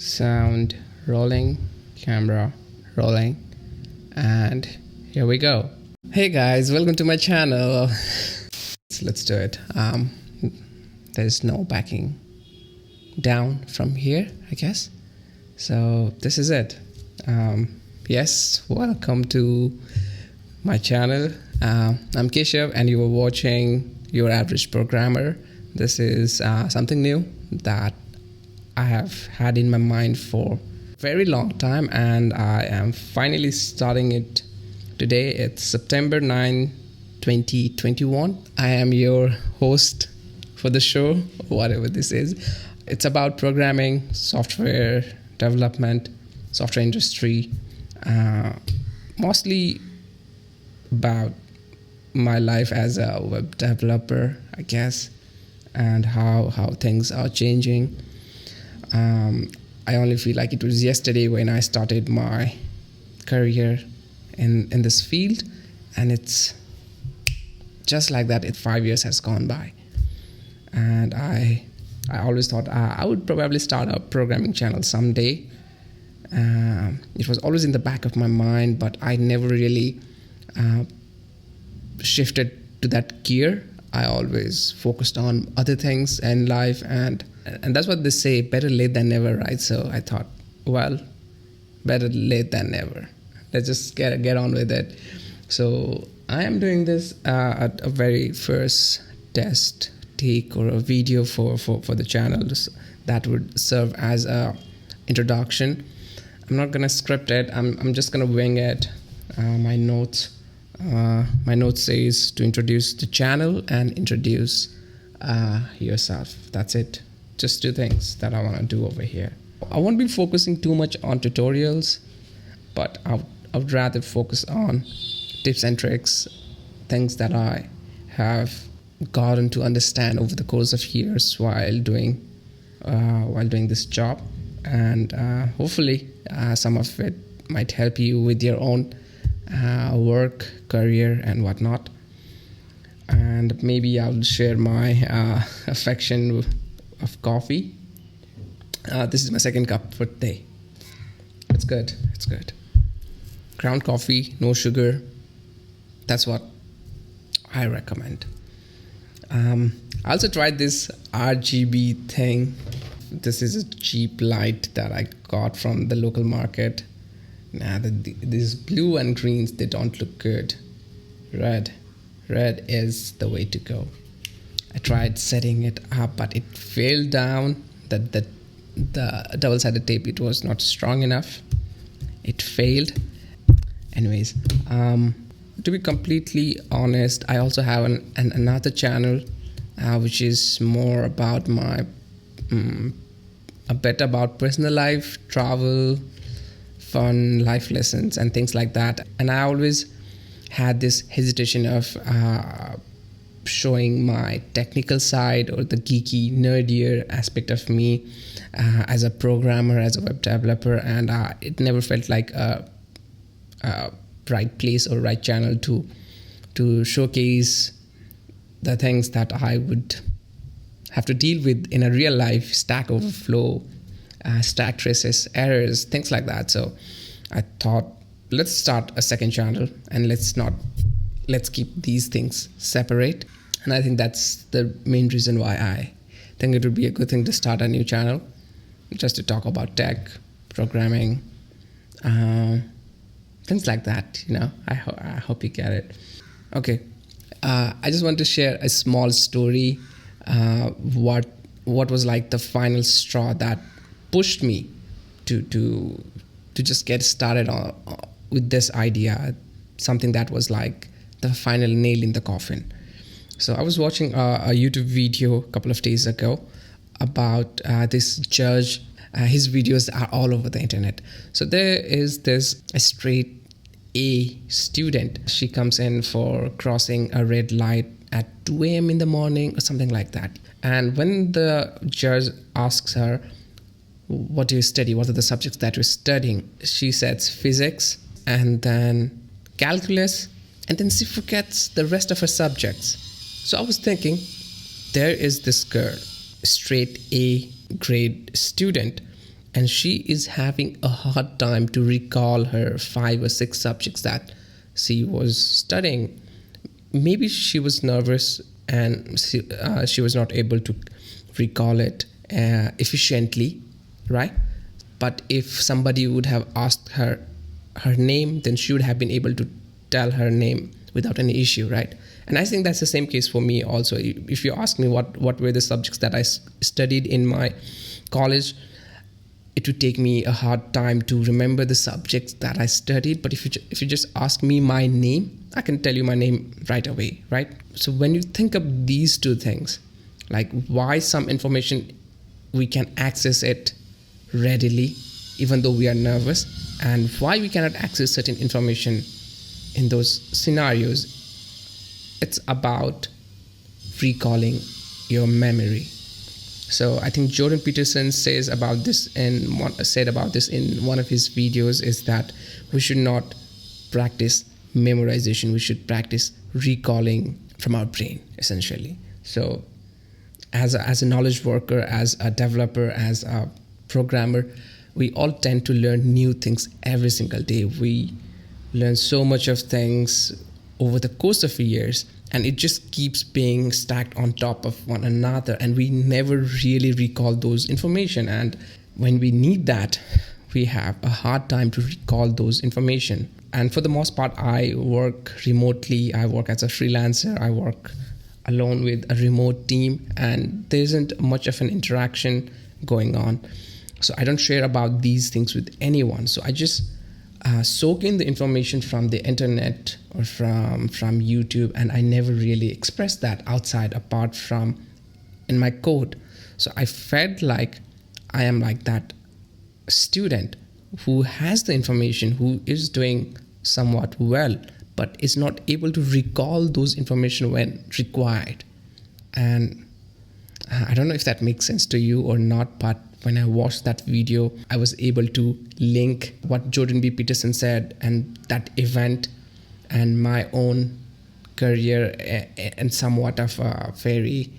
Sound rolling, camera rolling, and here we go. Hey guys, welcome to my channel. Let's do it. There's no backing down from here, I guess. So this is it. Yes, welcome to my channel. I'm Keshav and you are watching Your Average Programmer. This is something new that I have had in my mind for a very long time, and I am finally starting it today. It's September 9, 2021. I am your host for the show, whatever this is. It's about programming, software development, software industry, mostly about my life as a web developer, I guess, and how things are changing. I only feel like it was yesterday when I started my career in this field, and it's just like that. 5 years has gone by, and I always thought I would probably start a programming channel someday. It was always in the back of my mind, but I never really shifted to that gear. I always focused on other things in life, and that's what they say, better late than never, right? So I thought, well, better late than never. Let's just get on with it. So I am doing this at a very first test take or a video for the channel that would serve as a introduction. I'm not gonna script it. I'm just gonna wing it. My notes says to introduce the channel and introduce yourself. That's it. Just two things that I want to do over here. I won't be focusing too much on tutorials, but I would rather focus on tips and tricks, things that I have gotten to understand over the course of years while doing this job, and hopefully some of it might help you with your own work, career, and whatnot. And maybe I'll share my affection of coffee. This is my second cup for today. It's good. It's good. Ground coffee, no sugar. That's what I recommend. I also tried this RGB thing. This is a cheap light that I got from the local market. Nah, these blue and greens, they don't look good. Red is the way to go. I tried setting it up, but it failed down. The double-sided tape, it was not strong enough. It failed. Anyways, to be completely honest, I also have another channel which is more about my a bit about personal life, travel, fun, life lessons, and things like that. And I always had this hesitation of showing my technical side or the geeky, nerdier aspect of me as a programmer, as a web developer, and it never felt like a right place or right channel to showcase the things that I would have to deal with in a real life: Stack Overflow, stack traces, errors, things like that. So I thought, let's start a second channel and let's keep these things separate. And I think that's the main reason why I think it would be a good thing to start a new channel, just to talk about tech, programming, things like that. I hope you get it. Okay, I just want to share a small story. What was like the final straw that pushed me to just get started with this idea, something that was like the final nail in the coffin. So I was watching a YouTube video a couple of days ago about this judge. His videos are all over the internet. So there is this straight A student. She comes in for crossing a red light at 2 a.m. in the morning or something like that. And when the judge asks her, what do you study? What are the subjects that you're studying? She says physics and then calculus, and then she forgets the rest of her subjects. So I was thinking, there is this girl, straight A grade student, and she is having a hard time to recall her 5 or 6 subjects that she was studying. Maybe she was nervous and she was not able to recall it efficiently, right? But if somebody would have asked her name, then she would have been able to tell her name without any issue, right? And I think that's the same case for me also. If you ask me what were the subjects that I studied in my college, it would take me a hard time to remember the subjects that I studied. But if you just ask me my name, I can tell you my name right away, right? So when you think of these two things, like why some information we can access it readily even though we are nervous, and why we cannot access certain information in those scenarios, it's about recalling your memory. So I think Jordan Peterson said about this in one of his videos, is that we should not practice memorization, we should practice recalling from our brain, essentially. So as a knowledge worker, as a developer, as a programmer, we all tend to learn new things every single day. We learn so much of things over the course of years, and it just keeps being stacked on top of one another, and we never really recall those information. And when we need that, we have a hard time to recall those information. And for the most part, I work remotely, I work as a freelancer, I work alone with a remote team, and there isn't much of an interaction going on. So I don't share about these things with anyone. So I just soak in the information from the internet or from YouTube, and I never really express that outside apart from in my code. So I felt like I am like that student who has the information, who is doing somewhat well, but is not able to recall those information when required. And I don't know if that makes sense to you or not, but when I watched that video, I was able to link what Jordan B. Peterson said and that event and my own career in somewhat of a very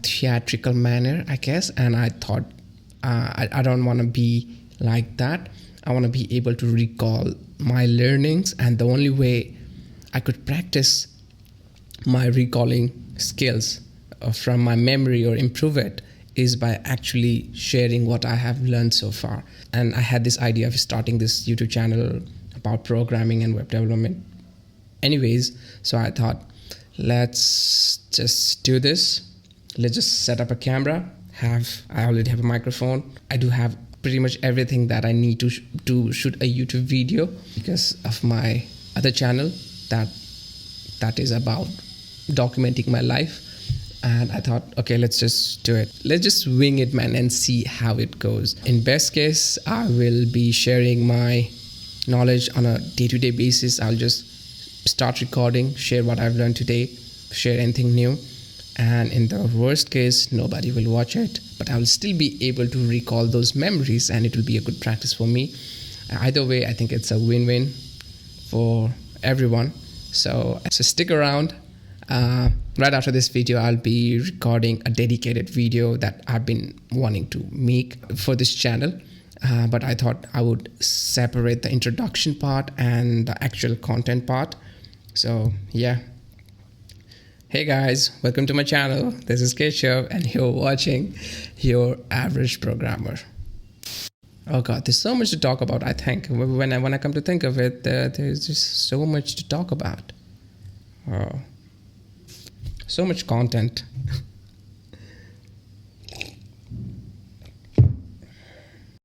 theatrical manner, I guess. And I thought, I don't want to be like that. I want to be able to recall my learnings, and the only way I could practice my recalling skills from my memory or improve it is by actually sharing what I have learned so far. And I had this idea of starting this YouTube channel about programming and web development anyways. So I thought, let's just do this. Let's just set up a camera. I already have a microphone. I do have pretty much everything that I need to shoot a YouTube video because of my other channel that is about documenting my life. And I thought, okay, let's just do it. Let's just wing it, man, and see how it goes. In best case, I will be sharing my knowledge on a day-to-day basis. I'll just start recording, share what I've learned today, share anything new. And in the worst case, nobody will watch it, but I will still be able to recall those memories, and it will be a good practice for me. Either way, I think it's a win-win for everyone. So stick around. Right after this video, I'll be recording a dedicated video that I've been wanting to make for this channel. But I thought I would separate the introduction part and the actual content part. So yeah. Hey guys, welcome to my channel. This is Keshav, and you're watching Your Average Programmer. Oh God, there's so much to talk about. I think when I come to think of it, there's just so much to talk about. Oh. So much content.